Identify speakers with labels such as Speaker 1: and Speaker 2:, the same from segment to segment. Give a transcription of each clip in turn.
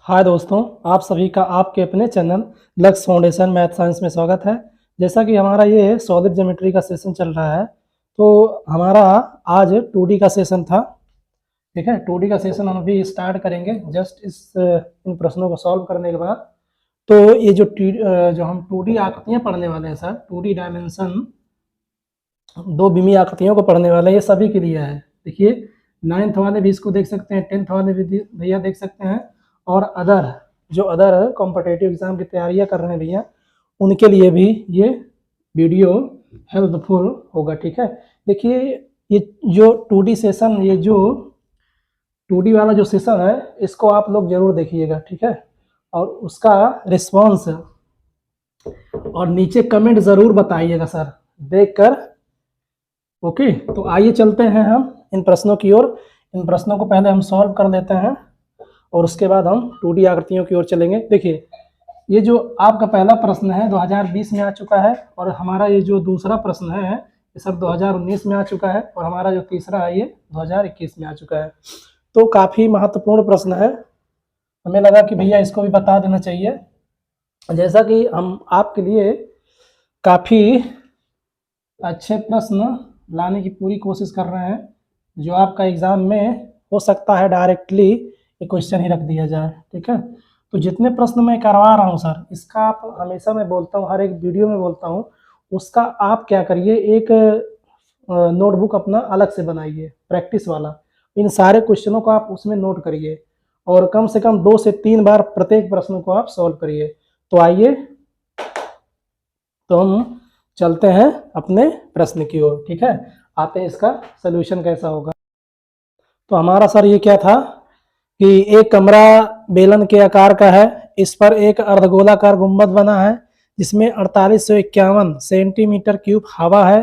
Speaker 1: हाय दोस्तों, आप सभी का आपके अपने चैनल लक्ष्य फाउंडेशन मैथ साइंस में स्वागत है। जैसा कि हमारा ये सॉलिड ज्योमेट्री का सेशन चल रहा है, तो हमारा आज 2D का सेशन था। ठीक है, 2D का सेशन हम अभी स्टार्ट करेंगे जस्ट इन प्रश्नों को सॉल्व करने के बाद। तो ये जो हम 2D आकृतियाँ पढ़ने वाले हैं सर, 2D डायमेंशन, दो बिमी आकृतियों को पढ़ने वाले हैं, ये सभी के लिए है। देखिए 9th वाले भी इसको देख सकते हैं, 10th वाले भी भैया देख सकते हैं, और अदर कॉम्पिटिटिव एग्जाम की तैयारियां कर रहे हैं भैया, उनके लिए भी ये वीडियो हेल्पफुल होगा। ठीक है, देखिए ये जो 2D सेशन, ये जो 2D वाला जो सेशन है, इसको आप लोग जरूर देखिएगा। ठीक है, और उसका रिस्पॉन्स और नीचे कमेंट जरूर बताइएगा सर देखकर। ओके, तो आइए चलते हैं हम इन प्रश्नों की ओर। इन प्रश्नों को पहले हम सॉल्व कर लेते हैं और उसके बाद हम 2D आकृतियों की ओर चलेंगे। देखिए ये जो आपका पहला प्रश्न है 2020 में आ चुका है, और हमारा ये जो दूसरा प्रश्न है ये सब 2019 में आ चुका है, और हमारा जो तीसरा है ये 2021 में आ चुका है। तो काफ़ी महत्वपूर्ण प्रश्न है, हमें लगा कि भैया इसको भी बता देना चाहिए। जैसा कि हम आपके लिए काफ़ी अच्छे प्रश्न लाने की पूरी कोशिश कर रहे हैं, जो आपका एग्ज़ाम में हो सकता है डायरेक्टली ये क्वेश्चन ही रख दिया जाए। ठीक है, तो जितने प्रश्न मैं करवा रहा हूँ सर, इसका आप हमेशा मैं बोलता हूँ, हर एक वीडियो में बोलता हूँ, उसका आप क्या करिए, एक नोटबुक अपना अलग से बनाइए प्रैक्टिस वाला। इन सारे क्वेश्चनों को आप उसमें नोट करिए और कम से कम 2 से 3 बार प्रत्येक प्रश्न को आप सॉल्व करिए। तो आइए, तो हम चलते हैं अपने प्रश्न की ओर। ठीक है, आते हैं इसका सलूशन कैसा होगा। तो हमारा सर ये क्या था कि एक कमरा बेलन के आकार का है, इस पर एक अर्धगोलाकार गुंबद बना है जिसमें 4851 सेंटीमीटर क्यूब हवा है।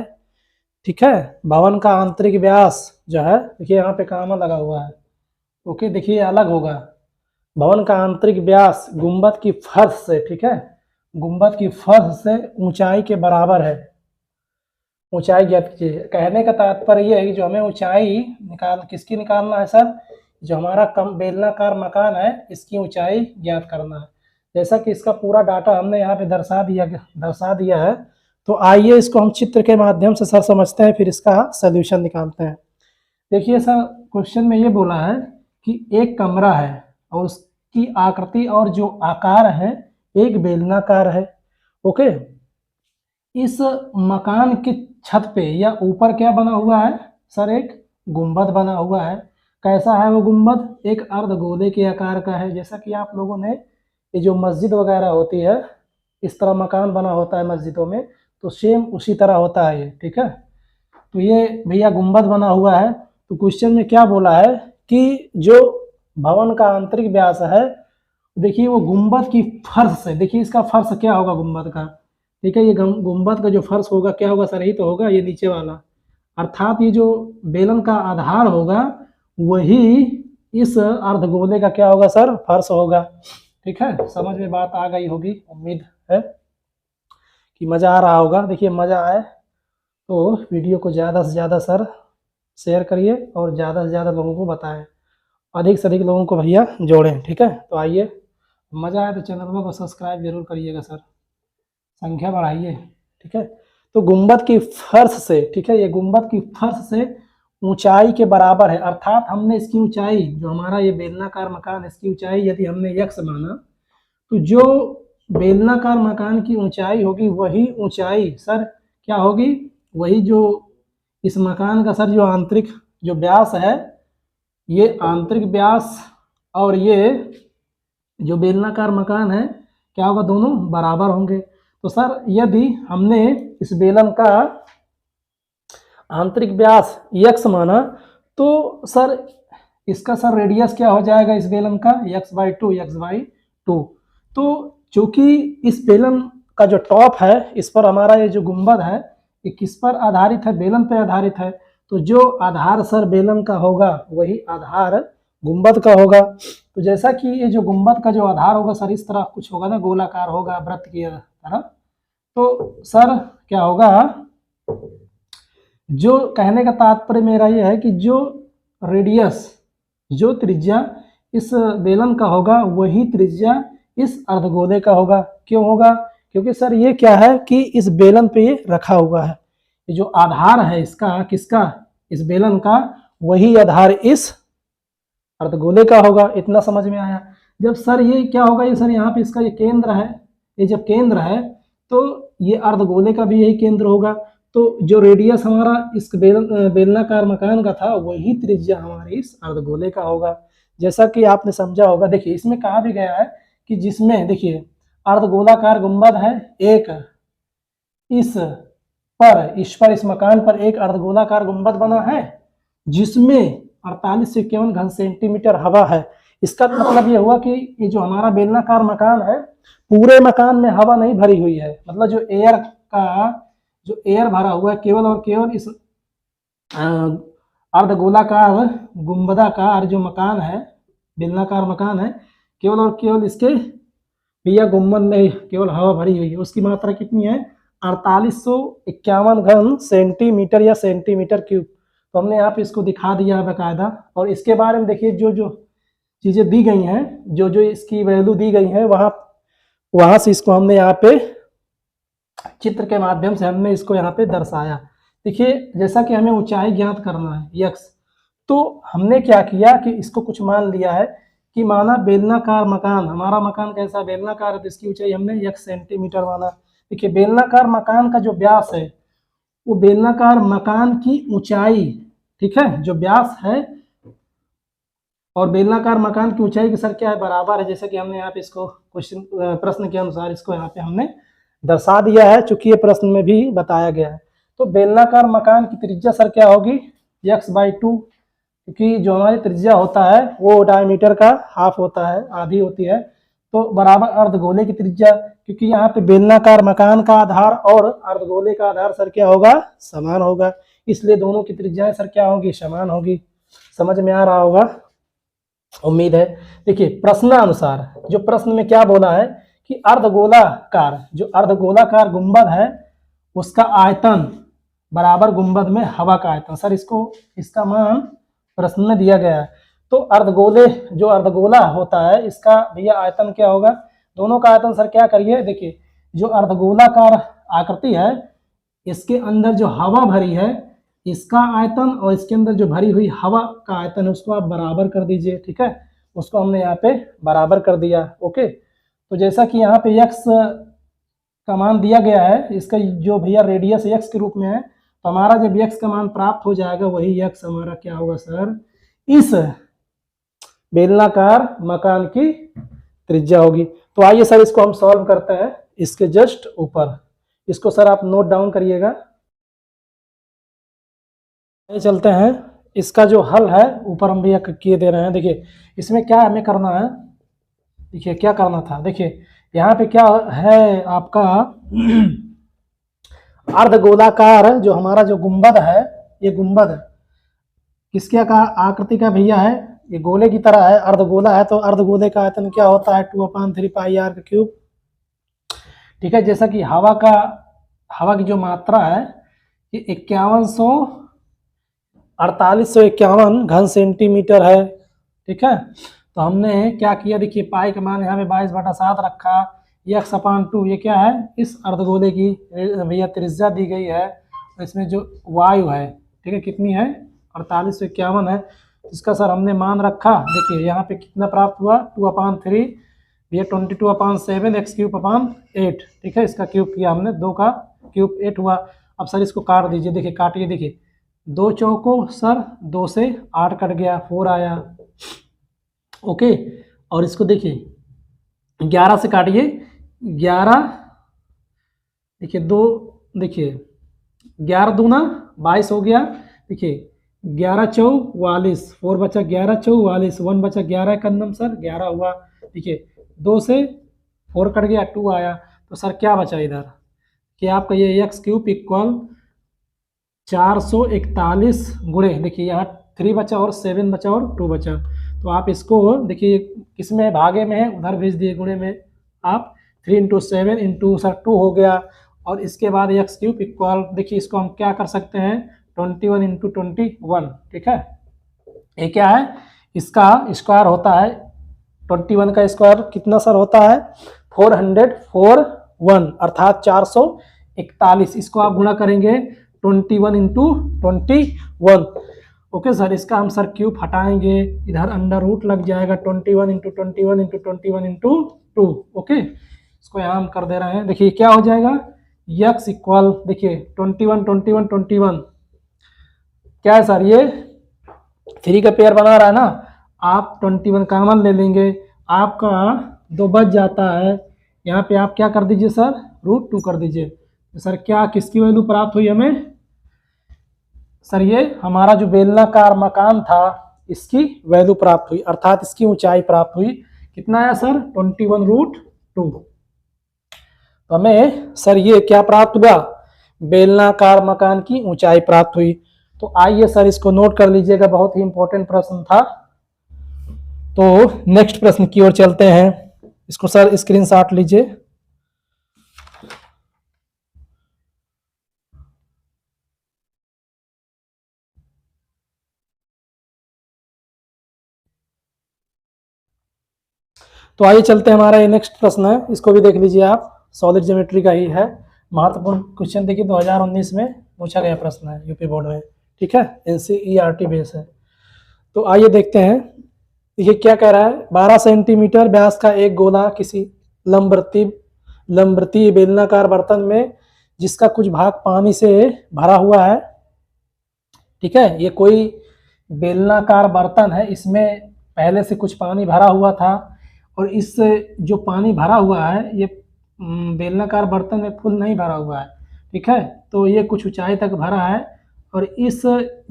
Speaker 1: ठीक है, भवन का आंतरिक व्यास जो है, देखिए यहाँ पे कामा लगा हुआ है। ओके, देखिए अलग होगा। भवन का आंतरिक व्यास गुंबद की फर्श से, ठीक है, गुंबद की फर्श से ऊंचाई के बराबर है। ऊंचाई ज्ञात कीजिए। कहने का तात्पर्य यह है कि जो हमें ऊंचाई किसकी निकालना है सर, जो हमारा कम बेलनाकार मकान है इसकी ऊंचाई ज्ञात करना है। जैसा कि इसका पूरा डाटा हमने यहाँ पे दर्शा दिया है, तो आइए इसको हम चित्र के माध्यम से सर समझते हैं, फिर इसका सलूशन निकालते हैं। देखिए सर, क्वेश्चन में ये बोला है कि एक कमरा है और उसकी आकृति और जो आकार है एक बेलनाकार है। ओके, इस मकान के छत पे या ऊपर क्या बना हुआ है सर, एक गुंबद बना हुआ है। कैसा है वो गुंबद, एक अर्धगोले के आकार का है। जैसा कि आप लोगों ने ये जो मस्जिद वगैरह होती है, इस तरह मकान बना होता है मस्जिदों में, तो सेम उसी तरह होता है ये। ठीक है, तो ये भैया गुंबद बना हुआ है। तो क्वेश्चन में क्या बोला है कि जो भवन का आंतरिक व्यास है, देखिए वो गुंबद की फर्श से, देखिए इसका फर्श क्या होगा गुंबद का। ठीक है, ये गुंबद का जो फर्श होगा क्या होगा सर, यही तो होगा ये नीचे वाला, अर्थात ये जो बेलन का आधार होगा वही इस अर्धगोले का क्या होगा सर, फर्श होगा। ठीक है, समझ में बात आ गई होगी, उम्मीद है कि मज़ा आ रहा होगा। देखिए मज़ा आए तो वीडियो को ज़्यादा से ज़्यादा सर शेयर करिए और ज़्यादा से ज़्यादा लोगों को बताएं, अधिक से अधिक लोगों को भैया जोड़ें। ठीक है, तो आइए, मज़ा आए तो चैनल को सब्सक्राइब जरूर करिएगा सर, संख्या बढ़ाइए। ठीक है, तो गुंबद की फर्श से, ठीक है, ये गुंबद की फर्श से ऊंचाई के बराबर है, अर्थात हमने इसकी ऊंचाई, जो हमारा ये बेलनाकार मकान है इसकी ऊंचाई यदि हमने x माना, तो जो बेलनाकार मकान की ऊंचाई होगी वही ऊंचाई सर क्या होगी, वही जो इस मकान का सर जो आंतरिक जो व्यास है, ये आंतरिक व्यास और ये जो बेलनाकार मकान है क्या होगा, दोनों बराबर होंगे। तो सर यदि हमने इस बेलन का आंतरिक व्यास x माना, तो सर इसका सर रेडियस क्या हो जाएगा इस बेलन का, x/2। तो चूंकि इस बेलन का जो टॉप है, इस पर हमारा ये जो गुंबद है ये किस पर आधारित है, बेलन पर आधारित है। तो जो आधार सर बेलन का होगा वही आधार गुंबद का होगा। तो जैसा कि ये जो गुंबद का जो आधार होगा सर इस तरह कुछ होगा ना, गोलाकार होगा वृत्त की तरह, तो सर क्या होगा, जो कहने का तात्पर्य मेरा ये है कि जो रेडियस, जो त्रिज्या इस बेलन का होगा वही त्रिज्या इस अर्धगोले का होगा। क्यों होगा? क्योंकि सर ये क्या है कि इस बेलन पे ये रखा हुआ है, ये जो आधार है इसका, किसका? इस बेलन का, वही आधार इस अर्धगोले का होगा। इतना समझ में आया? जब सर ये क्या होगा, ये सर यहाँ पे इसका ये केंद्र है, ये जब केंद्र है तो ये अर्धगोले का भी यही केंद्र होगा। तो जो रेडियस हमारा इस बेलनाकार मकान का था वही त्रिज्या हमारी इस अर्धगोले का होगा। जैसा कि आपने समझा होगा, देखिए इसमें कहा भी गया है कि जिसमें देखिए अर्धगोलाकार गुंबद है एक, इस मकान पर एक अर्धगोलाकार गुंबद बना है जिसमें 48 से 51 घन सेंटीमीटर हवा है। इसका मतलब ये हुआ कि ये जो हमारा बेलनाकार मकान है पूरे मकान में हवा नहीं भरी हुई है, मतलब जो एयर भरा हुआ है केवल और केवल इस अर्धगोलाकार गुंबदाकार जो मकान है, बेलनाकार मकान है, केवल और केवल इसके भैया गुंबद में केवल हवा भरी हुई है। उसकी मात्रा कितनी है? 4851 घन सेंटीमीटर या सेंटीमीटर क्यूब। तो हमने यहाँ पे इसको दिखा दिया है बाकायदा। और इसके बारे में देखिए जो जो चीज़ें दी गई हैं, जो जो इसकी वैल्यू दी गई है, वहाँ से इसको हमने यहाँ पे चित्र के माध्यम से हमने इसको यहाँ पे दर्शाया। देखिए जैसा कि हमें ऊंचाई ज्ञात करना है यक्स, तो हमने क्या किया कि इसको कुछ मान लिया है कि माना बेलनाकार मकान, हमारा मकान कैसा बेलनाकार है तो इसकी ऊंचाई हमने यक्स सेंटीमीटर माना। देखिए बेलनाकार मकान का जो व्यास है वो बेलनाकार मकान की ऊंचाई, ठीक है, जो व्यास है और बेलनाकार मकान की ऊंचाई के सर क्या है? बराबर है। जैसे कि हमने यहाँ पे इसको क्वेश्चन प्रश्न के अनुसार इसको यहाँ पे हमने दर्शा दिया है, चूंकि ये प्रश्न में भी बताया गया है। तो बेलनाकार मकान की त्रिज्या सर क्या होगी? x/2, क्योंकि जो हमारी त्रिज्या होता है वो डायमीटर का हाफ होता है, आधी होती है, तो बराबर अर्धगोले की त्रिज्या, क्योंकि यहाँ पे बेलनाकार मकान का आधार और अर्धगोले का आधार सर क्या होगा? समान होगा, इसलिए दोनों की त्रिज्याएं सर क्या होगी? समान होगी। समझ में आ रहा होगा, उम्मीद है। देखिए प्रश्नानुसार जो प्रश्न में क्या बोला है कि जो अर्धगोलाकार गुंबद है उसका आयतन बराबर गुंबद में हवा का आयतन। सर इसका मान प्रश्न में दिया गया है। तो जो अर्धगोला होता है इसका भैया आयतन क्या होगा? दोनों का आयतन सर क्या करिए, देखिए जो अर्धगोलाकार आकृति है इसके अंदर जो हवा भरी है इसका आयतन और इसके अंदर जो भरी हुई हवा का आयतन है उसको आप बराबर कर दीजिए, ठीक है। उसको हमने यहाँ पे बराबर कर दिया, ओके। तो जैसा कि यहाँ पे x का मान दिया गया है, इसका जो भैया रेडियस x के रूप में है, तो हमारा जब x का मान प्राप्त हो जाएगा वही x हमारा क्या होगा सर? इस बेलनाकार मकान की त्रिज्या होगी। तो आइए सर इसको हम सॉल्व करते हैं इसके जस्ट ऊपर। इसको सर आप नोट डाउन करिएगा। चलते हैं, इसका जो हल है ऊपर हम भैया किए दे रहे हैं। देखिए इसमें क्या हमें करना है, देखिए क्या करना था। देखिए यहाँ पे क्या है आपका अर्धगोलाकार जो हमारा जो गुंबद है, ये गुंबद किसके का आकृति का भैया है? ये गोले की तरह है, अर्धगोला है। तो अर्धगोले का आयतन क्या होता है? 2/3 पाई r का क्यूब, ठीक है। जैसा कि हवा की जो मात्रा है ये 4851 घन सेंटीमीटर है, ठीक है। तो हमने क्या किया, देखिए पाई का मान यहाँ पे 22/7 रखा, x/2 ये क्या है? इस अर्धगोले की भैया त्रिज्या दी गई है। तो इसमें जो वायु है, ठीक है, कितनी है? 4851 है। इसका सर हमने मान रखा, देखिए यहाँ पे कितना प्राप्त हुआ? 2/3 भैया 22/7 x³/8, ठीक है। इसका क्यूब किया हमने, 2 का क्यूब 8 हुआ। अब सर इसको काट दीजिए, देखिए काटिए, देखिए 2 चौको सर 2 से 8 कट गया, 4 आया, ओके। और इसको देखिए 11 से काटिए, 11 देखिए 2, देखिए 11 दूना 22 हो गया। देखिए 11 चौ 44, 4 बचा 11 चौ 44, 1 बचा 11 का नंबर सर 11 हुआ। देखिए 2 से 4 कट गया, 2 आया। तो सर क्या बचा इधर कि आपका ये x³ इक्वल 441 गुणे, देखिए यहाँ 3 बचा और 7 बचा और 2 बचा। तो आप इसको देखिए किसमें भागे में है, उधर भेज दिए गुणे में। आप 3 × 7 × सर 2 हो गया। और इसके बाद x³ इक्वल, देखिए इसको हम क्या कर सकते हैं? 21 × 21, ठीक है। ये क्या है? इसका स्क्वायर होता है 21 का स्क्वायर कितना सर होता है 441 अर्थात 441। इसको आप गुणा करेंगे 21 इंटू 21। ओके सर, इसका हम सर क्यूब हटाएंगे, इधर अंडर रूट लग जाएगा 21 इंटू 21 इंटू 21 इंटू 2। ओके, इसको यहाँ हम कर दे रहे हैं। देखिए क्या हो जाएगा x इक्वल, देखिए 21 21 21 क्या है सर, ये 3 का पेयर बना रहा है ना, आप 21 कॉमन ले लेंगे, आपका 2 बच जाता है। यहाँ पे आप क्या कर दीजिए सर, √2 कर दीजिए। तो सर क्या किसकी वैल्यू प्राप्त हुई हमें सर, ये हमारा जो बेलनाकार मकान था इसकी वैल्यू प्राप्त हुई, अर्थात इसकी ऊंचाई प्राप्त हुई। कितना है सर 21√2। तो हमें सर ये क्या प्राप्त हुआ, बेलनाकार मकान की ऊंचाई प्राप्त हुई। तो आइए सर इसको नोट कर लीजिएगा, बहुत ही इंपॉर्टेंट प्रश्न था। तो नेक्स्ट प्रश्न की ओर चलते हैं, इसको सर स्क्रीनशॉट लीजिए। तो आइए चलते हैं, हमारा ये नेक्स्ट प्रश्न है, इसको भी देख लीजिए आप, सॉलिड ज्योमेट्री का ही है, महत्वपूर्ण क्वेश्चन। देखिए 2019 में पूछा गया प्रश्न है यूपी बोर्ड में, ठीक है, NCERT बेस है। तो आइए देखते हैं ये क्या कह रहा है। 12 सेंटीमीटर व्यास का एक गोला किसी लंबवृत्तीय बेलनाकार बर्तन में जिसका कुछ भाग पानी से भरा हुआ है, ठीक है, ये कोई बेलनाकार बर्तन है, इसमें पहले से कुछ पानी भरा हुआ था, और इस जो पानी भरा हुआ है ये बेलनाकार बर्तन में फुल नहीं भरा हुआ है, ठीक है, तो ये कुछ ऊंचाई तक भरा है, और इस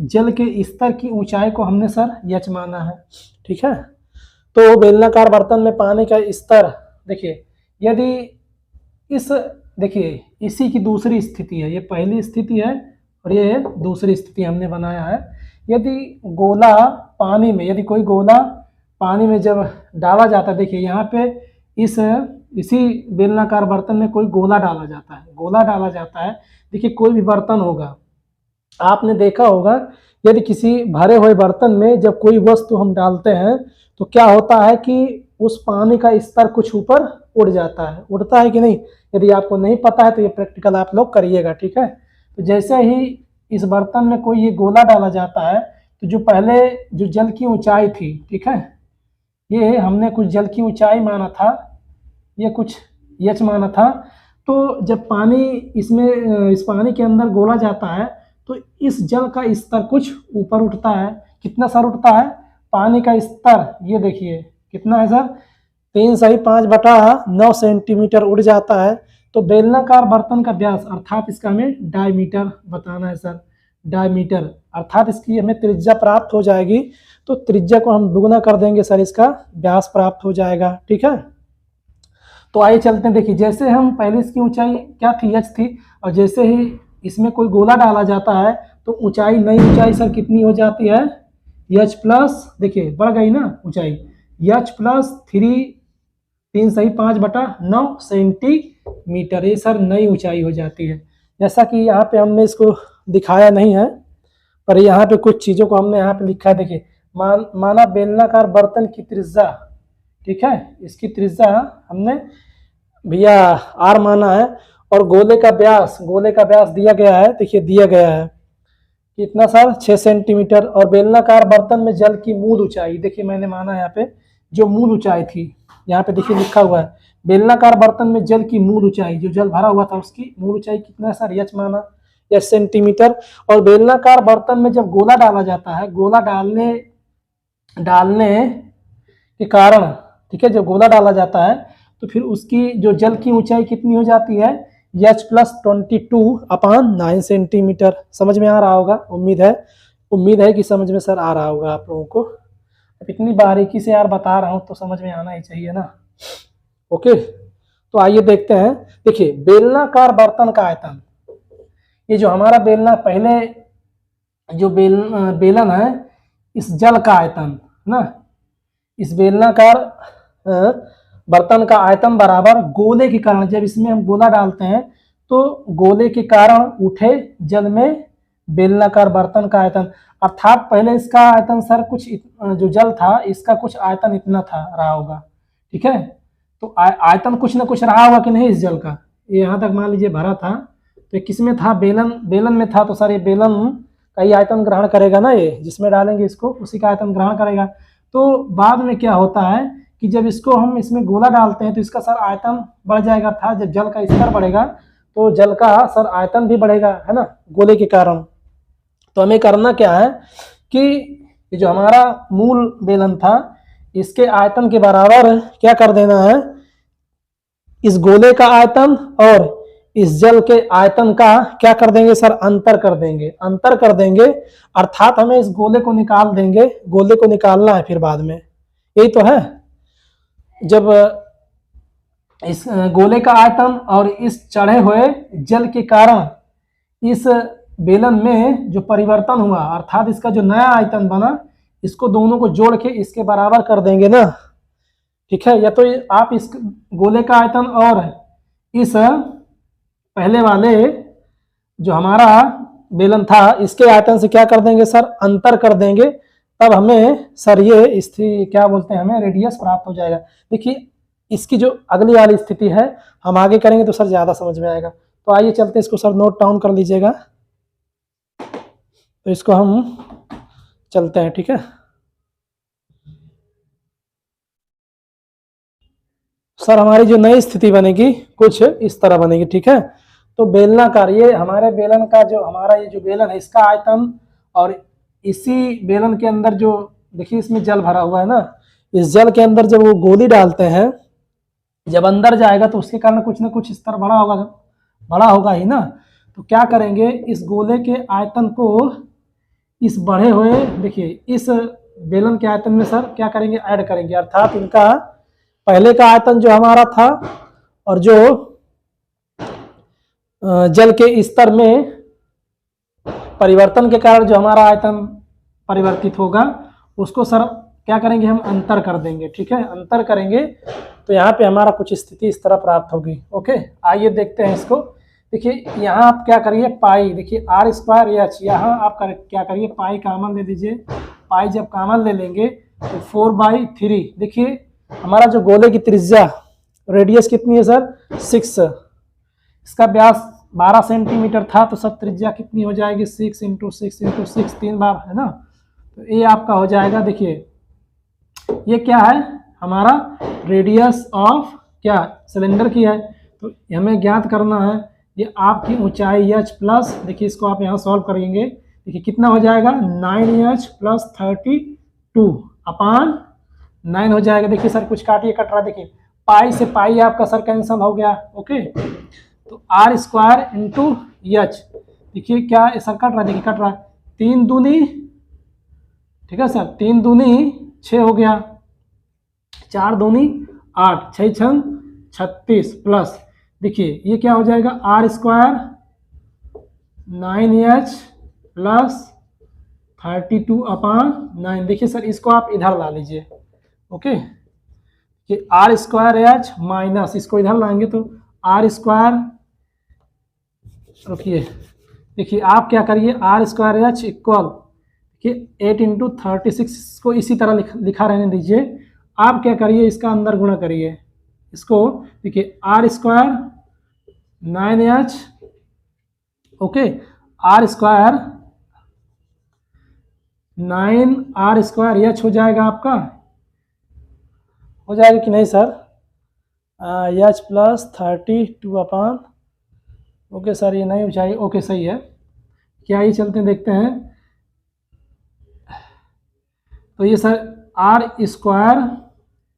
Speaker 1: जल के स्तर की ऊंचाई को हमने सर यच माना है, ठीक है। तो बेलनाकार बर्तन में पानी का स्तर, देखिए यदि इस, देखिए इसी की दूसरी स्थिति है, ये पहली स्थिति है और ये दूसरी स्थिति हमने बनाया है। यदि गोला पानी में, यदि कोई गोला पानी में जब डाला जाता है, देखिए यहाँ पे इसी बेलनाकार बर्तन में कोई गोला डाला जाता है, गोला डाला जाता है। देखिए कोई भी बर्तन होगा, आपने देखा होगा, यदि किसी भरे हुए बर्तन में जब कोई वस्तु हम डालते हैं तो क्या होता है कि उस पानी का स्तर कुछ ऊपर उड़ जाता है, उड़ता है कि नहीं। यदि आपको नहीं पता है तो ये प्रैक्टिकल आप लोग करिएगा, ठीक है। तो जैसे ही इस बर्तन में कोई ये गोला डाला जाता है तो जो पहले जो जल की ऊंचाई थी, ठीक है, ये हमने कुछ जल की ऊंचाई माना था, ये कुछ यच माना था। तो जब पानी इसमें, इस पानी के अंदर गोला जाता है तो इस जल का स्तर कुछ ऊपर उठता है। कितना सर उठता है पानी का स्तर, ये देखिए कितना है सर, 3 सही 5/9 सेंटीमीटर उड़ जाता है। तो बेलनाकार बर्तन का व्यास, अर्थात इसका हमें डायमीटर बताना है सर, डायमीटर, अर्थात इसकी हमें त्रिज्या प्राप्त हो जाएगी। तो त्रिज्या को हम दुगना कर देंगे सर, इसका व्यास प्राप्त हो जाएगा, ठीक है। तो आइए चलते हैं, देखिए जैसे हम पहले इसकी ऊंचाई क्या थी, h थी, और जैसे ही इसमें कोई गोला डाला जाता है तो ऊंचाई, नई ऊंचाई सर कितनी हो जाती है, h प्लस, देखिए बढ़ गई ना ऊंचाई, h प्लस 3 सही 5/9 सेंटीमीटर, ये सर नई ऊंचाई हो जाती है। जैसा कि यहाँ पे हमने इसको दिखाया नहीं है, पर यहाँ पे कुछ चीज़ों को हमने यहाँ पे लिखा है। देखिए माना बेलनाकार बर्तन की त्रिज्या, ठीक है, इसकी त्रिज्या हमने भैया r माना है, और गोले का व्यास दिया गया है, देखिए दिया गया है कितना सर 6 सेंटीमीटर। और बेलनाकार बर्तन में जल की मूल ऊंचाई, देखिए मैंने माना यहाँ पे जो मूल ऊंचाई थी, यहाँ पे देखिए लिखा हुआ है बेलनाकार बर्तन में जल की मूल ऊंचाई, जो जल भरा हुआ था उसकी मूल ऊंचाई कितना है सर, h माना, h सेंटीमीटर। और बेलनाकार बर्तन में जब गोला डाला जाता है, गोला डालने के कारण, ठीक है, जब गोला डाला जाता है तो फिर उसकी जो जल की ऊंचाई कितनी हो जाती है, h प्लस 22/9 सेंटीमीटर। समझ में आ रहा होगा, उम्मीद है कि समझ में सर आ रहा होगा आप लोगों को। अब इतनी बारीकी से यार बता रहा हूँ तो समझ में आना ही चाहिए ना। ओके, तो आइए देखते हैं। देखिए बेलनाकार बर्तन का आयतन, ये जो हमारा बेलना, पहले जो बेलन है, इस जल का आयतन ना, इस बेलनाकार बर्तन का आयतन बराबर गोले के कारण, जब इसमें हम गोला डालते हैं तो गोले के कारण उठे जल में बेलनाकार बर्तन का आयतन, अर्थात पहले इसका आयतन सर कुछ जो जल था इसका कुछ आयतन इतना था रहा होगा, ठीक है। तो आयतन कुछ ना कुछ रहा होगा कि नहीं इस जल का, यहाँ तक मान लीजिए भरा था, तो किस में था, बेलन में था, तो सर ये बेलन का ही आयतन ग्रहण करेगा ना, ये जिसमें डालेंगे इसको उसी का आयतन ग्रहण करेगा। तो बाद में क्या होता है कि जब इसको हम इसमें गोला डालते हैं तो इसका सर आयतन बढ़ जाएगा, अर्थात जब जल का स्तर बढ़ेगा तो जल का सर आयतन भी बढ़ेगा, है ना, गोले के कारण। तो हमें करना क्या है कि जो हमारा मूल बेलन था इसके आयतन के बराबर क्या कर देना है, इस गोले का आयतन और इस जल के आयतन का क्या कर देंगे सर, अंतर कर देंगे, अंतर कर देंगे, अर्थात हमें इस गोले को निकाल देंगे, गोले को निकालना है फिर बाद में, यही तो है। जब इस गोले का आयतन और इस चढ़े हुए जल के कारण इस बेलन में जो परिवर्तन हुआ, अर्थात इसका जो नया आयतन बना, इसको दोनों को जोड़ के इसके बराबर कर देंगे ना, ठीक है। या तो आप इस गोले का आयतन और इस पहले वाले जो हमारा बेलन था इसके आयतन से क्या कर देंगे सर, अंतर कर देंगे, तब हमें सर ये स्थिति क्या बोलते हैं, हमें रेडियस प्राप्त हो जाएगा। देखिए इसकी जो अगली वाली स्थिति है हम आगे करेंगे तो सर ज़्यादा समझ में आएगा। तो आइए चलते इसको सर नोट डाउन कर लीजिएगा, तो इसको हम चलते हैं, ठीक है। सर हमारी जो नई स्थिति बनेगी कुछ इस तरह बनेगी, ठीक है। तो बेलनाकार, ये हमारे बेलन का जो हमारा ये जो बेलन है इसका आयतन और इसी बेलन के अंदर जो देखिए इसमें जल भरा हुआ है ना, इस जल के अंदर जब वो गोली डालते हैं जब अंदर जाएगा तो उसके कारण कुछ ना कुछ स्तर बड़ा होगा ही ना। तो क्या करेंगे, इस गोले के आयतन को इस बढ़े हुए, देखिए इस बेलन के आयतन में सर क्या करेंगे, ऐड करेंगे, अर्थात इनका पहले का आयतन जो हमारा था और जो जल के स्तर में परिवर्तन के कारण जो हमारा आयतन परिवर्तित होगा उसको सर क्या करेंगे, हम अंतर कर देंगे, ठीक है, अंतर करेंगे तो यहाँ पे हमारा कुछ स्थिति इस तरह प्राप्त होगी। ओके, आइए देखते हैं इसको। देखिए यहाँ आप क्या करिए, पाई, देखिए आर स्क्वायर एच, यहाँ आप क्या करिए, पाई कॉमन ले लीजिए, पाई जब कॉमन ले लेंगे तो 4/3, देखिए हमारा जो गोले की त्रिज्या रेडियस कितनी है सर, 6, इसका व्यास 12 सेंटीमीटर था, तो सब त्रिज्या कितनी हो जाएगी, 6 × 6 × 6, 3 बार, है ना। तो ये आपका हो जाएगा, देखिए ये क्या है, हमारा रेडियस ऑफ क्या सिलेंडर की है, तो हमें ज्ञात करना है ये आपकी ऊंचाई h प्लस, देखिए इसको आप यहाँ सॉल्व करेंगे, देखिए कितना हो जाएगा, 9h + 32/9 हो जाएगा। देखिए सर कुछ काटिए, कट रहा है, देखिए पाई से पाई आपका सर कैंसिल हो गया। ओके, तो r² × h, देखिए क्या सर कट रहा है, देखिए कट रहा है, 3 दूनी, ठीक है सर, 3 दूनी 6 हो गया, 4 दूनी 8, 6 छंग 36 प्लस, देखिए ये क्या हो जाएगा, r² 9h + 32/9। देखिए सर इसको आप इधर ला लीजिए। ओके, कि r² माइनस इसको इधर लाएंगे तो r², रुकिए, देखिए आप क्या करिए, r² इक्वल, देखिए 8 × 36 को इसी तरह लिखा रहने दीजिए। आप क्या करिए, इसका अंदर गुणा करिए इसको, देखिए r² 9h, okay, r² 9r² h हो जाएगा आपका, हो जाएगा कि नहीं सर, h + 32/, ओके सर ये नहीं ऊंचाई, ओके सही है, क्या ये चलते हैं देखते हैं। तो ये सर r²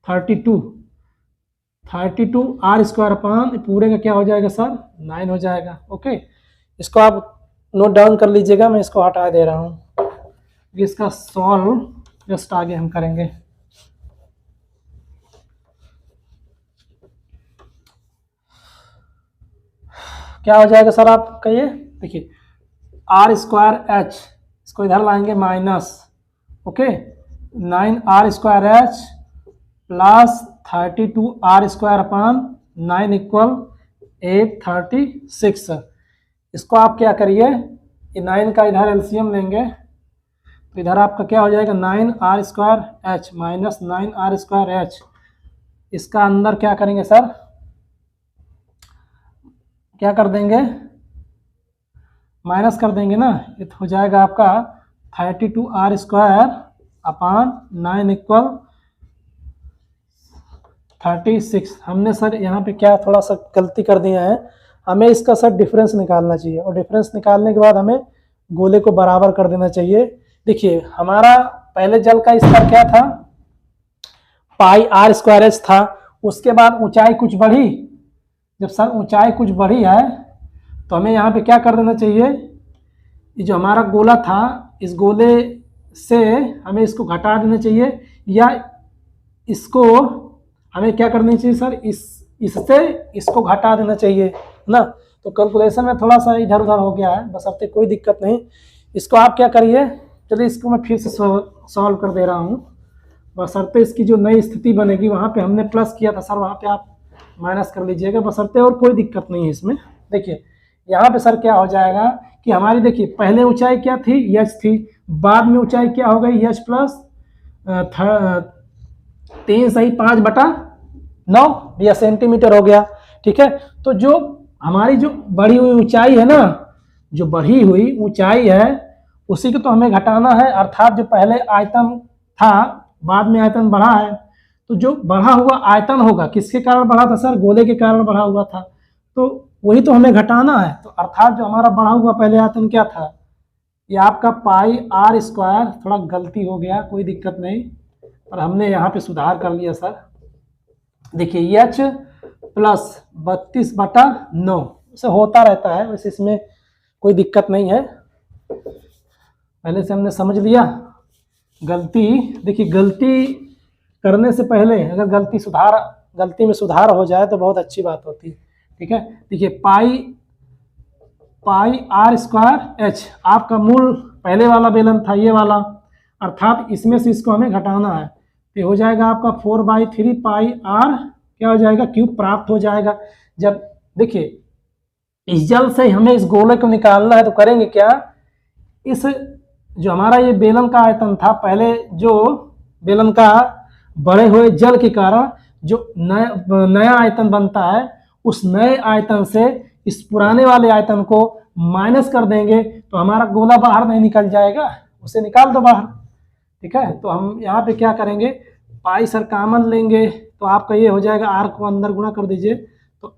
Speaker 1: 32 r² पूरे का क्या हो जाएगा सर, 9 हो जाएगा। ओके, इसको आप नोट डाउन कर लीजिएगा, मैं इसको हटा दे रहा हूँ, इसका सॉल्व जस्ट आगे हम करेंगे। क्या हो जाएगा सर आप कहिए, देखिए r² h, इसको इधर लाएंगे माइनस, ओके, 9r² + 32r² = 9 = 836। इसको आप क्या करिए, ये 9 का इधर एलसीएम लेंगे तो इधर आपका क्या हो जाएगा 9r² माइनस 9r², इसका अंदर क्या करेंगे सर, क्या कर देंगे, माइनस कर देंगे ना, ये तो हो जाएगा आपका 32r² इक्वल 36। हमने सर यहाँ पे क्या थोड़ा सा गलती कर दिया है, हमें इसका सर डिफरेंस निकालना चाहिए और डिफरेंस निकालने के बाद हमें गोले को बराबर कर देना चाहिए। देखिए हमारा पहले जल का स्तर क्या था, πr² था, उसके बाद ऊंचाई कुछ बढ़ी, जब सर ऊंचाई कुछ बढ़ी है तो हमें यहाँ पे क्या कर देना चाहिए, ये जो हमारा गोला था इस गोले से हमें इसको घटा देना चाहिए, या इसको हमें क्या करना चाहिए सर, इससे इसको घटा देना चाहिए ना। तो कैलकुलेशन में थोड़ा सा इधर उधर हो गया है, बस अब तक कोई दिक्कत नहीं। इसको आप क्या करिए, चलिए इसको मैं फिर से सॉल्व कर दे रहा हूँ, बशर्ते इसकी जो नई स्थिति बनेगी वहाँ पे हमने प्लस किया था सर, वहाँ पे आप माइनस कर लीजिएगा बशर्ते, और कोई दिक्कत नहीं है इसमें। देखिए यहाँ पे सर क्या हो जाएगा कि हमारी, देखिए पहले ऊंचाई क्या थी, h थी, बाद में ऊंचाई क्या हो गई, h प्लस 3 सही 5/9 या सेंटीमीटर हो गया। ठीक है, तो जो हमारी जो बढ़ी हुई ऊंचाई है ना, जो बढ़ी हुई ऊंचाई है उसी को तो हमें घटाना है, अर्थात जो पहले आयतन था बाद में आयतन बढ़ा है, तो जो बढ़ा हुआ आयतन होगा किसके कारण बढ़ा था सर, गोले के कारण बढ़ा हुआ था, तो वही तो हमें घटाना है। तो अर्थात जो हमारा बढ़ा हुआ पहले आयतन क्या था, ये आपका πr², थोड़ा गलती हो गया कोई दिक्कत नहीं, पर हमने यहाँ पे सुधार कर लिया सर। देखिए h प्लस 32/9 से होता रहता है, वैसे इसमें कोई दिक्कत नहीं है, पहले से हमने समझ लिया। गलती, देखिए गलती करने से पहले अगर गलती में सुधार हो जाए तो बहुत अच्छी बात होती है। ठीक है, देखिए πr²h आपका मूल पहले वाला बेलन था ये वाला, अर्थात इसमें से इसको हमें घटाना है, तो हो जाएगा आपका 4/3 πr क्या हो जाएगा, क्यूब प्राप्त हो जाएगा। जब देखिए इस जल से हमें इस गोले को निकालना है तो करेंगे क्या, इस जो हमारा ये बेलन का आयतन था, पहले जो बेलन का बढ़े हुए जल के कारण जो नया आयतन बनता है, उस नए आयतन से इस पुराने वाले आयतन को माइनस कर देंगे तो हमारा गोला बाहर नहीं निकल जाएगा, उसे निकाल दो बाहर। ठीक है, तो हम यहाँ पे क्या करेंगे, पाई सर कॉमन लेंगे तो आपका ये हो जाएगा, आर को अंदर गुणा कर दीजिए, तो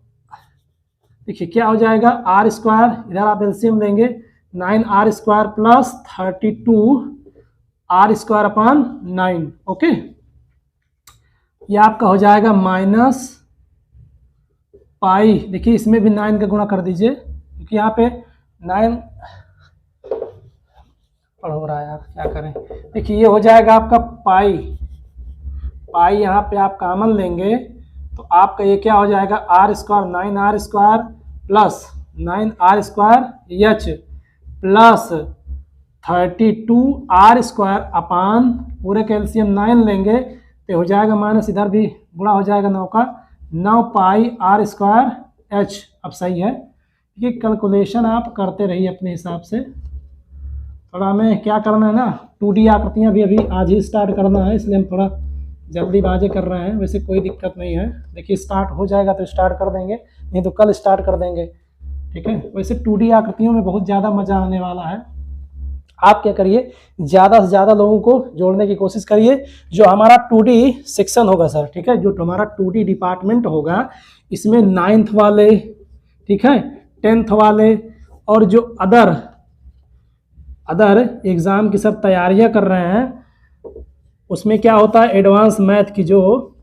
Speaker 1: देखिए क्या हो जाएगा, r², इधर आप एलसीएम लेंगे, 9r² प्लस 32r²/9। ओके, ये आपका हो जाएगा माइनस पाई, देखिए इसमें भी 9 का गुणा कर दीजिए क्योंकि यहाँ पे 9 हो रहा है यार, क्या करें। देखिए ये हो जाएगा आपका पाई यहाँ पे आप कॉमन लेंगे तो आपका ये क्या हो जाएगा, r² 9r² plus 9r² plus 32r² पूरे कैल्शियम 9 लेंगे तो हो जाएगा माइनस, इधर भी गुणा हो जाएगा 9 का, 9 πr²h। अब सही है, ये कैलकुलेशन आप करते रहिए अपने हिसाब से। थोड़ा हमें क्या करना है ना, 2D आकृतियाँ भी अभी आज ही स्टार्ट करना है, इसलिए हम थोड़ा जल्दीबाजी कर रहे हैं, वैसे कोई दिक्कत नहीं है। देखिए स्टार्ट हो जाएगा तो स्टार्ट कर देंगे, नहीं तो कल स्टार्ट कर देंगे। ठीक है, वैसे 2D आकृतियों में बहुत ज़्यादा मज़ा आने वाला है। आप क्या करिए, ज़्यादा से ज़्यादा लोगों को जोड़ने की कोशिश करिए। जो हमारा 2D सेक्शन होगा सर, ठीक है, जो हमारा 2D डिपार्टमेंट होगा, इसमें 9th वाले, ठीक है, 10th वाले और जो अदर एग्ज़ाम की सब तैयारियां कर रहे हैं, उसमें क्या होता है, एडवांस मैथ की जो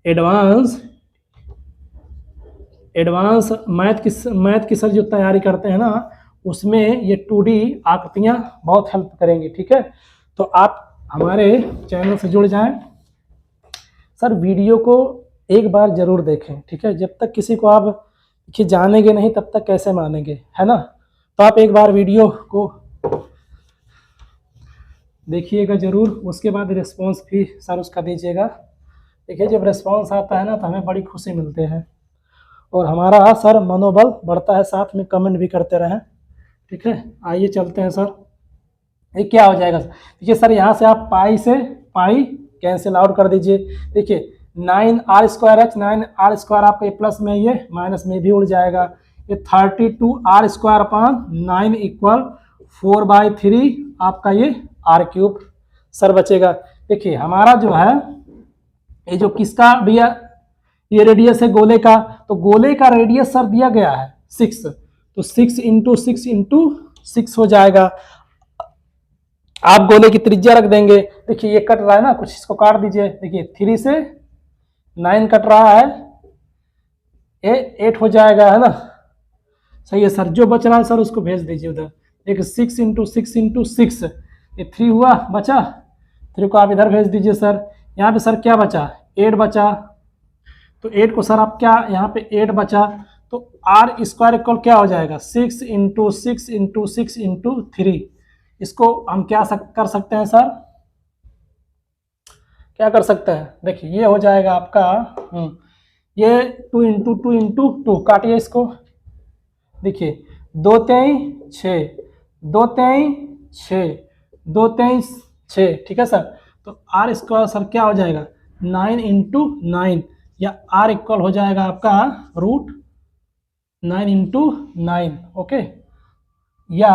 Speaker 1: एडवांस मैथ की सर जो तैयारी करते हैं ना, उसमें ये 2D आकृतियाँ बहुत हेल्प करेंगी। ठीक है, तो आप हमारे चैनल से जुड़ जाएं। सर वीडियो को एक बार ज़रूर देखें, ठीक है, जब तक किसी को आप देखिए जानेंगे नहीं तब तक कैसे मानेंगे, है ना। तो आप एक बार वीडियो को देखिएगा ज़रूर, उसके बाद रिस्पॉन्स भी सर उसका दीजिएगा। देखिए जब रिस्पॉन्स आता है ना तो हमें बड़ी खुशी मिलती है और हमारा सर मनोबल बढ़ता है, साथ में कमेंट भी करते रहें। ठीक है, आइए चलते हैं सर, ये क्या हो जाएगा। देखिए सर यहाँ से आप पाई से पाई कैंसिल आउट कर दीजिए। देखिए 9r²h 9r² आपका ये प्लस में ये माइनस में भी उड़ जाएगा। ये 32r² 9 = 4/3 आपका ये r³ सर बचेगा। देखिए हमारा जो है ये जो किसका भैया ये रेडियस है गोले का, तो गोले का रेडियस सर दिया गया है 6, तो 6 × 6 × 6 हो जाएगा। आप गोले की त्रिज्या रख देंगे। देखिए ये कट रहा है ना, कुछ इसको काट दीजिए। देखिए 3 से 9 कट रहा है, ये 8 हो जाएगा, है ना। सही है सर, जो बच रहा है सर उसको भेज दीजिए उधर। देखिए 6 × 6 × 6 ये 3 हुआ, बचा 3 को आप इधर भेज दीजिए सर। यहाँ पे सर क्या बचा, 8 बचा, तो 8 को सर आप क्या यहाँ पे 8 बचा, तो r² क्या हो जाएगा 6 × 6 × 6 × 3। इसको हम क्या कर सकते हैं सर, क्या कर सकते हैं, देखिए ये हो जाएगा आपका ये 2 × 2 × 2 काटिए इसको। देखिए 2 × 6 2 × 6 2 × 6, ठीक है सर। तो r² सर क्या हो जाएगा 9 × 9, या r= हो जाएगा आपका √9 × 9, ओके। या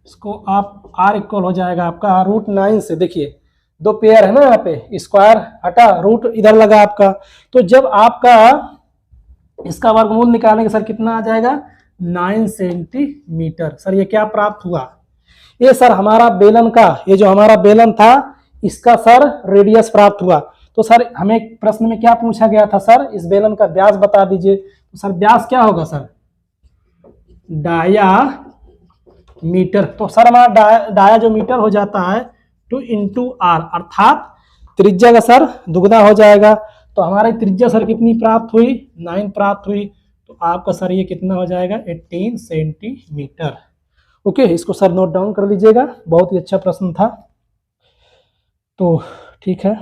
Speaker 1: इसको आप r= हो जाएगा आपका √9 से। देखिए 2 पेयर है ना, यहाँ पे स्क्वायर हटा, रूट इधर लगा आपका, तो जब आपका इसका वर्गमूल निकालेंगे सर कितना आ जाएगा 9 सेंटीमीटर। सर ये क्या प्राप्त हुआ, ये सर हमारा बेलन का, ये जो हमारा बेलन था इसका सर रेडियस प्राप्त हुआ। तो सर हमें प्रश्न में क्या पूछा गया था सर, इस बेलन का व्यास बता दीजिए। तो सर व्यास क्या होगा सर डाया मीटर, तो सर हमारा डाया जो मीटर हो जाता है 2 × r, अर्थात त्रिज्या का सर दुगना हो जाएगा। तो हमारी त्रिज्या सर कितनी प्राप्त हुई 9 प्राप्त हुई, तो आपका सर ये कितना हो जाएगा 18 सेंटीमीटर। ओके, इसको सर नोट डाउन कर लीजिएगा, बहुत ही अच्छा प्रश्न था। तो ठीक है,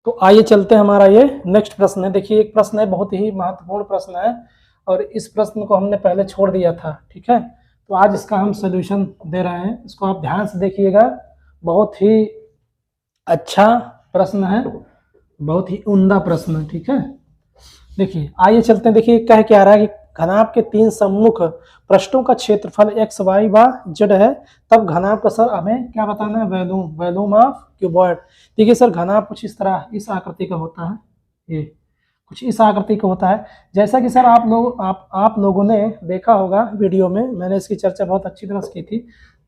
Speaker 1: तो आइए चलते हैं, हमारा ये नेक्स्ट प्रश्न है। देखिए एक प्रश्न है, बहुत ही महत्वपूर्ण प्रश्न है, और इस प्रश्न को हमने पहले छोड़ दिया था, ठीक है। तो आज इसका हम सॉल्यूशन दे रहे हैं, इसको आप ध्यान से देखिएगा, बहुत ही अच्छा प्रश्न है, बहुत ही उम्दा प्रश्न है, ठीक है। देखिए आइए चलते हैं। देखिए कह क्या रहा है कि घनाभ के 3 सम्मुख पृष्ठों का क्षेत्रफल x, y व z है, तब घनाभ का सर हमें क्या बताना है वॉल्यूम ऑफ क्यूबॉइड। देखिए सर घनाभ कुछ इस तरह इस आकृति का होता है, ये कुछ इस आकृति का होता है। जैसा कि सर आप लोगों ने देखा होगा वीडियो में, मैंने इसकी चर्चा बहुत अच्छी तरह से की थी।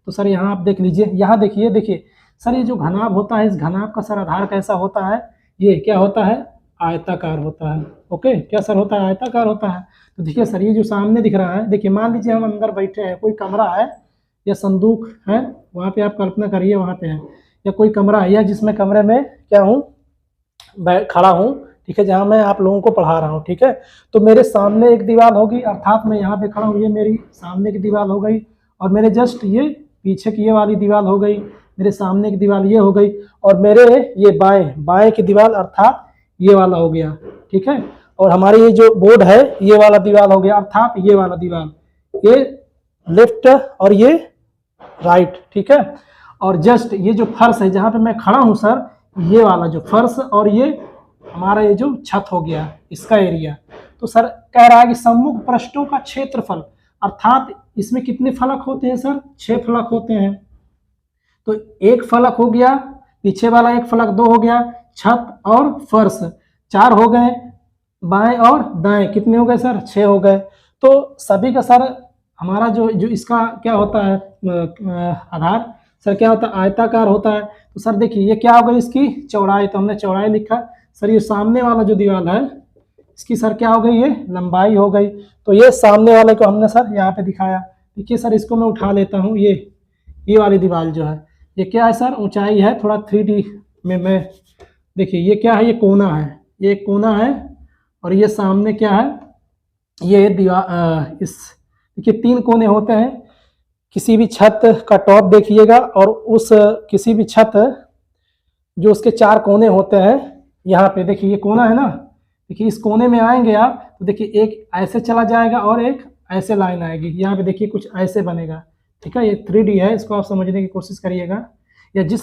Speaker 1: तो सर यहाँ आप देख लीजिए, यहाँ देखिए सर ये जो घनाभ होता है, इस घनाभ का सर आधार कैसा होता है, ये क्या होता है आयताकार होता है। ओके, क्या सर होता है आयताकार होता है। तो देखिए सर ये जो सामने दिख रहा है, देखिए मान लीजिए हम अंदर बैठे हैं, कोई कमरा है या संदूक है, वहाँ पे आप कल्पना करिए वहाँ पे है, या कोई कमरा है, या जिसमें कमरे में क्या हूँ खड़ा हूँ, ठीक है, जहाँ मैं आप लोगों को पढ़ा रहा हूँ, ठीक है। तो मेरे सामने एक दीवार होगी, अर्थात मैं यहाँ पे खड़ा हूँ, ये मेरी सामने की दीवार हो गई, और मेरे जस्ट ये पीछे की ये वाली दीवार हो गई, मेरे सामने की दीवार ये हो गई, और मेरे ये बाएं की दीवार अर्थात ये वाला हो गया, ठीक है। और हमारी ये जो बोर्ड है ये वाला दीवार हो गया, अर्थात ये वाला दीवार, ये लेफ्ट और ये राइट, ठीक है। और जस्ट ये जो फर्श है जहाँ पे मैं खड़ा हूँ सर, ये वाला जो फर्श और ये हमारा ये जो छत हो गया, इसका एरिया। तो सर कह रहा है कि सम्मुख पृष्ठों का क्षेत्रफल, अर्थात इसमें कितने फलक होते हैं सर 6 फलक होते हैं। तो एक फलक हो गया, पीछे वाला एक फलक 2 हो गया, छत और फर्श 4 हो गए, बाएं और दाएं कितने हो गए सर 6 हो गए। तो सभी का सर हमारा जो इसका क्या होता है आधार सर क्या होता है आयताकार होता है। तो सर देखिए ये क्या हो गई इसकी चौड़ाई, तो हमने चौड़ाई लिखा। सर ये सामने वाला जो दीवार है इसकी सर क्या हो गई, ये लंबाई हो गई। तो ये सामने वाले को हमने सर यहाँ पे दिखाया। देखिए सर इसको मैं उठा लेता हूँ, ये वाली दीवार जो है ये क्या है सर ऊंचाई है, थोड़ा 3D में मैं देखिए ये क्या है, ये कोना है, ये कोना है, और ये सामने क्या है, ये दीवार इस देखिए 3 कोने होते हैं। किसी भी छत का टॉप देखिएगा, और उस किसी भी छत जो उसके 4 कोने होते हैं, यहाँ पे देखिए ये कोना है ना, देखिए इस कोने में आएंगे आप तो देखिए एक ऐसे चला जाएगा और एक ऐसे लाइन आएगी, यहाँ पे देखिए कुछ ऐसे बनेगा, ठीक है। ये 3D है, इसको आप समझने की कोशिश करिएगा। या जिस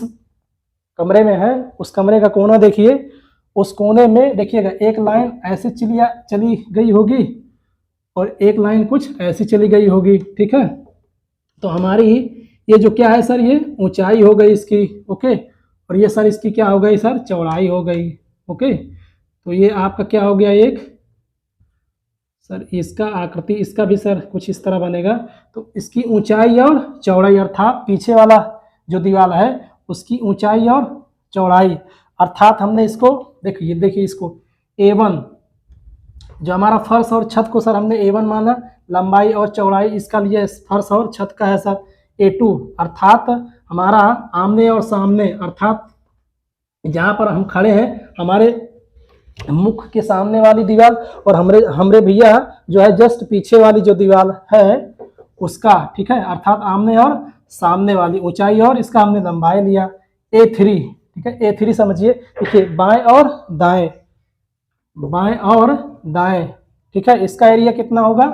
Speaker 1: कमरे में है उस कमरे का कोना देखिए, उस कोने में देखिएगा एक लाइन ऐसे चली गई होगी और एक लाइन कुछ ऐसी चली गई होगी, ठीक है। तो हमारी ये जो क्या है सर, ये ऊंचाई हो गई इसकी, ओके। और ये सर इसकी क्या हो गई सर, चौड़ाई हो गई, ओके। तो ये आपका क्या हो गया, एक सर इसका आकृति, इसका भी सर कुछ इस तरह बनेगा। तो इसकी ऊंचाई और चौड़ाई अर्थात पीछे वाला जो दीवार है उसकी ऊंचाई और चौड़ाई, अर्थात हमने इसको देखिए इसको A1 जो हमारा फर्श और छत को सर हमने A1 माना, लंबाई और चौड़ाई इसका लिए फर्श और छत का है सर A2, अर्थात हमारा आमने और सामने, अर्थात जहाँ पर हम खड़े हैं हमारे मुख के सामने वाली दीवार और हमरे भैया जो है जस्ट पीछे वाली जो दीवार है उसका, ठीक है, अर्थात आमने और सामने वाली ऊंचाई और इसका हमने लंबाई लिया A3, ठीक है। A3 समझिए, देखिए बाएं और दाएं, ठीक है। इसका एरिया कितना होगा,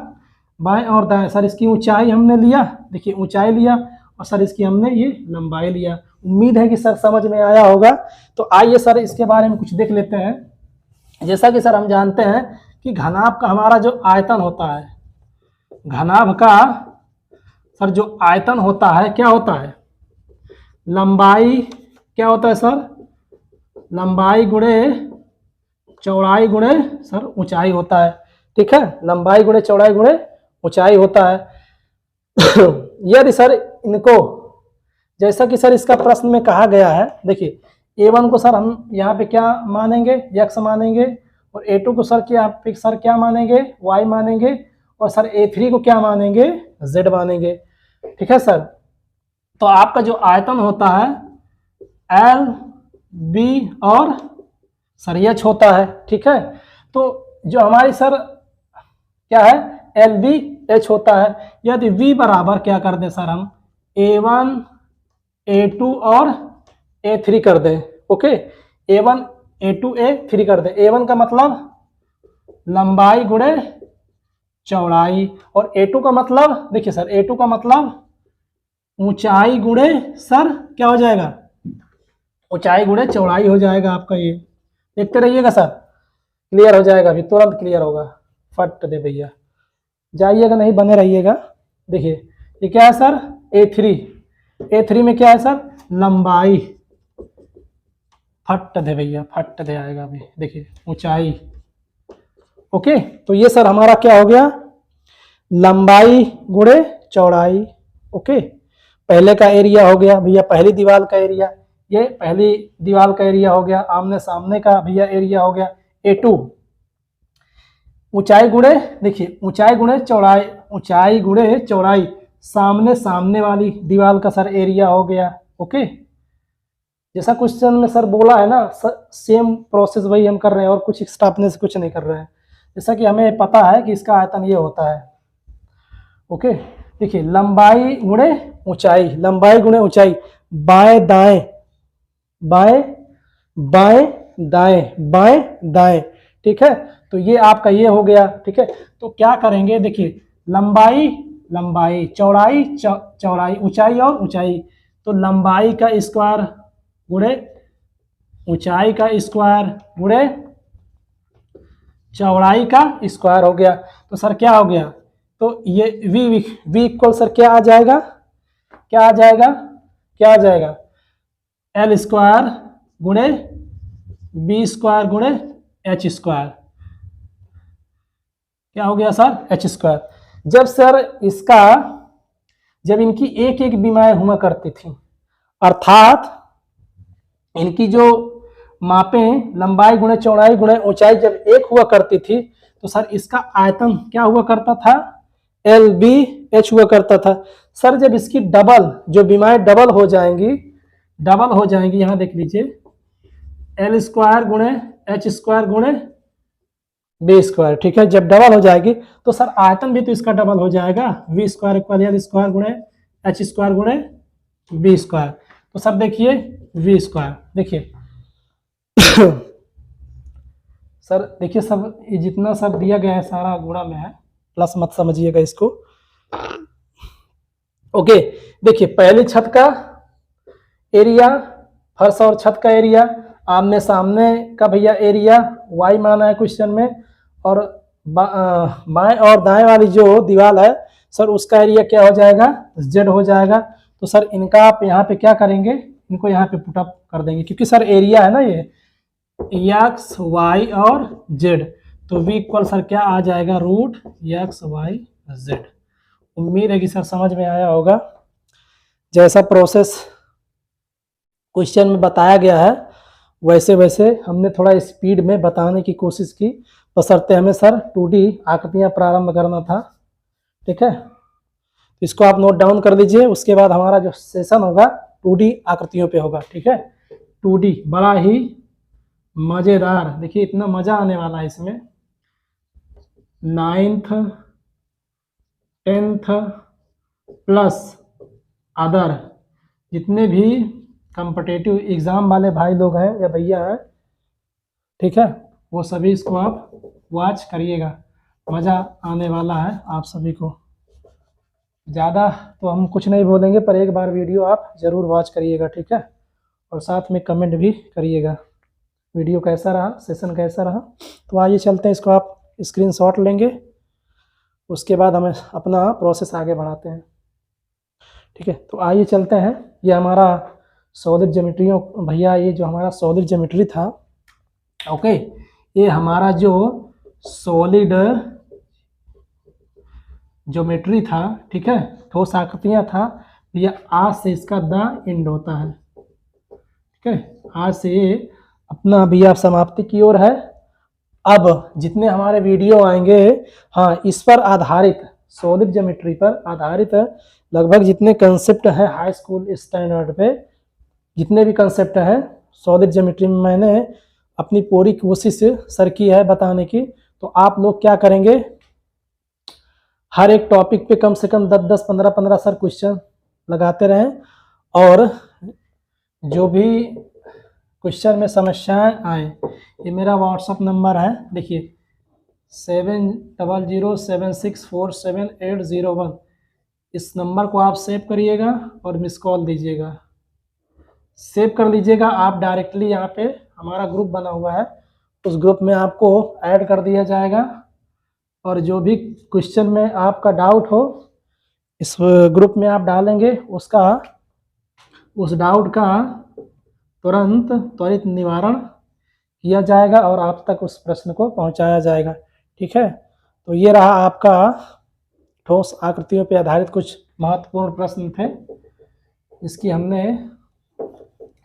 Speaker 1: बाएं और दाएं। सर इसकी ऊंचाई हमने लिया, देखिए ऊंचाई लिया और सर इसकी हमने ये लंबाई लिया। उम्मीद है कि सर समझ में आया होगा। तो आइए सर इसके बारे में कुछ देख लेते हैं। जैसा कि सर हम जानते हैं कि घनाभ का हमारा जो आयतन होता है, घनाभ का सर जो आयतन होता है क्या होता है, लंबाई क्या होता है सर, लंबाई गुणे चौड़ाई गुणे सर ऊंचाई होता है, ठीक है। लंबाई गुणे चौड़ाई गुणे ऊंचाई होता है। यदि सर इनको, जैसा कि सर इसका प्रश्न में कहा गया है, देखिए A1 को सर हम यहाँ पे क्या मानेंगे, x मानेंगे, और A2 को सर क्या मानेंगे, y मानेंगे, और सर A3 को क्या मानेंगे, z मानेंगे, ठीक है सर। तो आपका जो आयतन होता है L, B और सर H होता है, ठीक है। तो जो हमारी सर क्या है LB H होता है। यदि V बराबर क्या कर दें सर हम A1, A2 और A3 कर दें, ओके। A1, A2, A3 कर दें। A1 का मतलब लंबाई गुणे चौड़ाई और A2 का मतलब, देखिए सर A2 का मतलब ऊंचाई गुणे सर क्या हो जाएगा, ऊंचाई गुणे चौड़ाई हो जाएगा आपका। ये देखते रहिएगा सर, क्लियर हो जाएगा, अभी तुरंत क्लियर होगा। फट दे भैया, जाइएगा नहीं, बने रहिएगा। देखिए ये क्या है सर A3 में क्या है सर, लंबाई, फट दे भैया, फट दे आएगा अभी, देखिए ऊंचाई, ओके। तो ये सर हमारा क्या हो गया, लंबाई गुणे चौड़ाई, ओके। पहले का एरिया हो गया भैया, पहली दीवार का एरिया, ये पहली दीवार का एरिया हो गया। आमने सामने का भैया एरिया हो गया A2। ऊंचाई गुणे, देखिए ऊंचाई गुणे चौड़ाई, ऊंचाई गुणे चौड़ाई, सामने वाली दीवार का सर एरिया हो गया, ओके। जैसा क्वेश्चन में सर बोला है ना, सेम प्रोसेस वही हम कर रहे हैं और कुछ एक्स्ट्रा अपने से कुछ नहीं कर रहे हैं। जैसा कि हमें पता है कि इसका आयतन ये होता है, ओके। देखिए लंबाई गुणे ऊंचाई, लंबाई गुणे ऊंचाई, बाएं दाएं, बाएं दाएं, ठीक है। तो ये आपका ये हो गया, ठीक है। तो क्या करेंगे, देखिए लंबाई चौड़ाई, ऊंचाई और ऊंचाई, तो लंबाई का स्क्वायर गुणे ऊंचाई का स्क्वायर गुणे चौड़ाई का स्क्वायर हो गया। तो सर क्या हो गया, तो ये v इक्वल सर क्या आ जाएगा, L स्क्वायर गुणे B स्क्वायर गुणे H स्क्वायर, क्या हो गया सर, H स्क्वायर। जब इनकी एक एक बीमाएं हुआ करती थी, अर्थात इनकी जो मापें लंबाई गुणे चौड़ाई गुणे ऊंचाई जब एक हुआ करती थी, तो सर इसका आयतन क्या हुआ करता था, LBH हुआ करता था। सर जब इसकी डबल, जो बीमाएं डबल हो जाएंगी, यहां देख लीजिए, L स्क्वायर गुणे H स्क्वायर गुणे B स्क्वायर, ठीक है। जब डबल हो जाएगी तो सर आयतन भी तो इसका डबल हो जाएगा, V square equal L square गुणे H स्क्वायर गुणे B स्क्वायर। तो सर देखिए V स्क्वायर, देखिए सर देखिए सब ये जितना सब दिया गया है सारा गुणा में है, प्लस मत समझिएगा इसको। ओके, देखिए पहली छत का एरिया, फर्श और छत का एरिया, आमने सामने का भैया एरिया y माना है क्वेश्चन में, और बाएं और दाएं वाली जो दीवार है सर उसका एरिया क्या हो जाएगा, z हो जाएगा। तो सर इनका आप यहाँ पे क्या करेंगे, इनको यहाँ पे पुटअप कर देंगे, क्योंकि सर एरिया है ना ये x y और z, तो v इक्वल सर क्या आ जाएगा, रूट x y z। उम्मीद है कि सर समझ में आया होगा। जैसा प्रोसेस क्वेश्चन में बताया गया है वैसे वैसे हमने थोड़ा स्पीड में बताने की कोशिश की, बशर्ते हमें सर 2D आकृतियां प्रारंभ करना था। ठीक है, तो इसको आप नोट डाउन कर लीजिए। उसके बाद हमारा जो सेशन होगा 2D आकृतियों पे होगा। ठीक है, 2D बड़ा ही मज़ेदार, देखिए इतना मज़ा आने वाला है इसमें। 9th 10th प्लस अदर जितने भी कॉम्पिटिटिव एग्ज़ाम वाले भाई लोग हैं या भैया हैं, ठीक है, वो सभी इसको आप वॉच करिएगा, मज़ा आने वाला है आप सभी को। ज़्यादा तो हम कुछ नहीं बोलेंगे, पर एक बार वीडियो आप ज़रूर वॉच करिएगा। ठीक है, और साथ में कमेंट भी करिएगा वीडियो कैसा रहा, सेशन कैसा रहा। तो आइए चलते हैं, इसको आप स्क्रीनशॉट लेंगे, उसके बाद हमें अपना प्रोसेस आगे बढ़ाते हैं। ठीक है, तो आइए चलते हैं। ये हमारा सॉलिड ज्योमेट्रियों भैया, ये जो हमारा सॉलिड ज्योमेट्री था, ओके, ये हमारा जो सॉलिड ज्योमेट्री था, ठीक है, ठोस आकृतियाँ था भैया, आज से इसका द एंड होता है। ठीक है, आज से ये अपना भैया समाप्ति की ओर है। अब जितने हमारे वीडियो आएंगे, हाँ, इस पर आधारित, सॉलिड ज्योमेट्री पर आधारित लगभग जितने कंसेप्ट हैं हाई स्कूल स्टैंडर्ड पे, जितने भी कंसेप्ट हैं सॉलिड ज्योमेट्री में, मैंने अपनी पूरी कोशिश सर की है बताने की। तो आप लोग क्या करेंगे, हर एक टॉपिक पे कम से कम 10-10, 15-15 सर क्वेश्चन लगाते रहें, और जो भी क्वेश्चन में समस्याएं आए, ये मेरा व्हाट्सअप नंबर है, देखिए 7007647801, इस नंबर को आप सेव करिएगा और मिस कॉल दीजिएगा। सेव कर लीजिएगा, आप डायरेक्टली यहाँ पे हमारा ग्रुप बना हुआ है, उस ग्रुप में आपको ऐड कर दिया जाएगा, और जो भी क्वेश्चन में आपका डाउट हो इस ग्रुप में आप डालेंगे, उस डाउट का त्वरित निवारण किया जाएगा और आप तक उस प्रश्न को पहुंचाया जाएगा। ठीक है, तो ये रहा आपका ठोस आकृतियों पर आधारित कुछ महत्वपूर्ण प्रश्न थे। इसकी हमने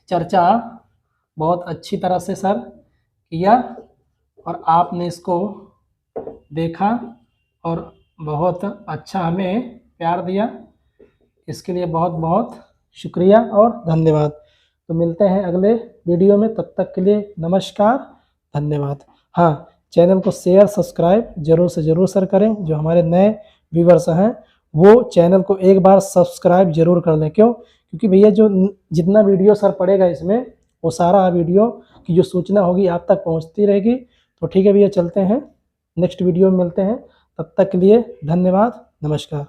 Speaker 1: चर्चा बहुत अच्छी तरह से सर किया, और आपने इसको देखा और बहुत अच्छा हमें प्यार दिया, इसके लिए बहुत बहुत शुक्रिया और धन्यवाद। तो मिलते हैं अगले वीडियो में, तब तक के लिए नमस्कार, धन्यवाद। हाँ, चैनल को शेयर सब्सक्राइब जरूर से ज़रूर सर करें। जो हमारे नए व्यूवर्स हैं वो चैनल को एक बार सब्सक्राइब जरूर कर लें। क्यों? क्योंकि भैया जो जितना वीडियो सर पड़ेगा इसमें, वो सारा वीडियो की जो सूचना होगी आप तक पहुंचती रहेगी। तो ठीक है भैया, चलते हैं, नेक्स्ट वीडियो में मिलते हैं, तब तक के लिए धन्यवाद, नमस्कार।